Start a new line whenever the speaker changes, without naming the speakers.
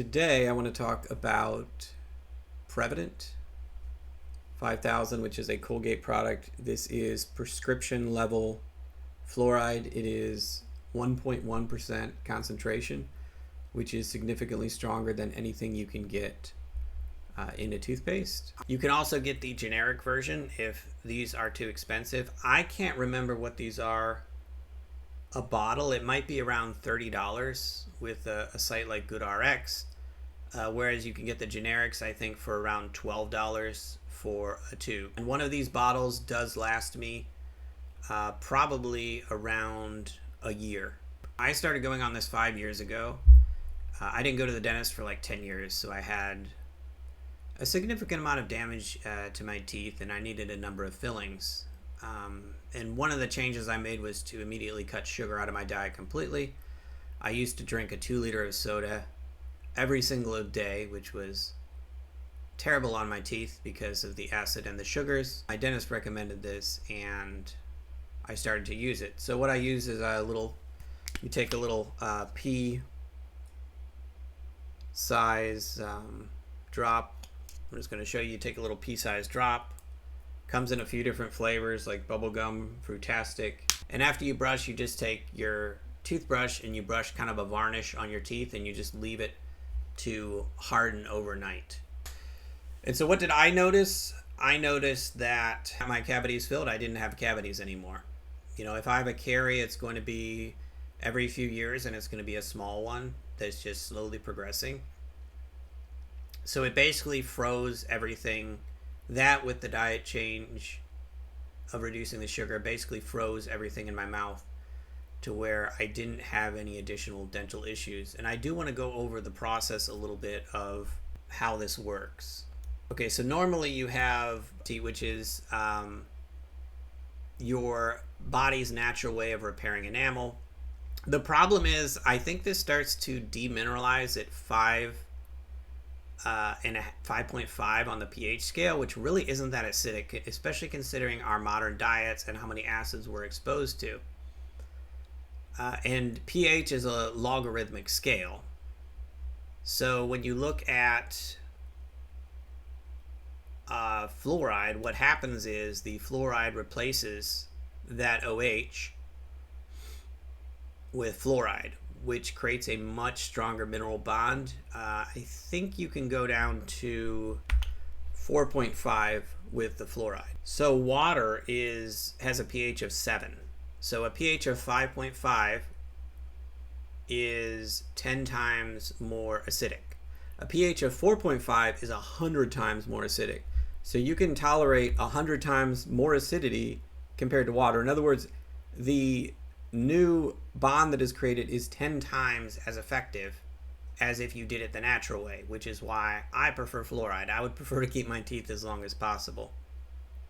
Today I want to talk about PreviDent 5000, which is a Colgate product. This is prescription level fluoride. It is 1.1% concentration, which is significantly stronger than anything you can get in a toothpaste. You can also get the generic version if these are too expensive. I can't remember what these are a bottle. It might be around $30 with a site like GoodRx. Whereas you can get the generics, I think, for around $12 for a tube. And one of these bottles does last me probably around a year. I started going on this 5 years ago. I didn't go to the dentist for like 10 years, so I had a significant amount of damage to my teeth, and I needed a number of fillings. And one of the changes I made was to immediately cut sugar out of my diet completely. I used to drink a 2 liter of soda every single day, which was terrible on my teeth because of the acid and the sugars. My dentist recommended this and I started to use it. So what I use is you take a little pea size drop. I'm just going to show you. Take a little pea size drop. Comes in a few different flavors like bubblegum, fruitastic. And after you brush, you just take your toothbrush and you brush kind of a varnish on your teeth and you just leave it to harden overnight. And so what did I notice? I noticed that my cavities filled. I didn't have cavities anymore. You know, if I have a carie, it's going to be every few years and it's going to be a small one that's just slowly progressing. So it basically froze everything. That with the diet change of reducing the sugar basically froze everything in my mouth to where I didn't have any additional dental issues. And I do want to go over the process a little bit of how this works. Okay, so normally you have teeth, which is your body's natural way of repairing enamel. The problem is, I think this starts to demineralize at 5.5 on the pH scale, which really isn't that acidic, especially considering our modern diets and how many acids we're exposed to. And pH is a logarithmic scale. So when you look at fluoride, what happens is the fluoride replaces that OH with fluoride, which creates a much stronger mineral bond. I think you can go down to 4.5 with the fluoride. So water has a pH of 7. So a pH of 5.5 is 10 times more acidic. A pH of 4.5 is 100 times more acidic. So you can tolerate 100 times more acidity compared to water. In other words, the new bond that is created is 10 times as effective as if you did it the natural way, which is why I prefer fluoride. I would prefer to keep my teeth as long as possible.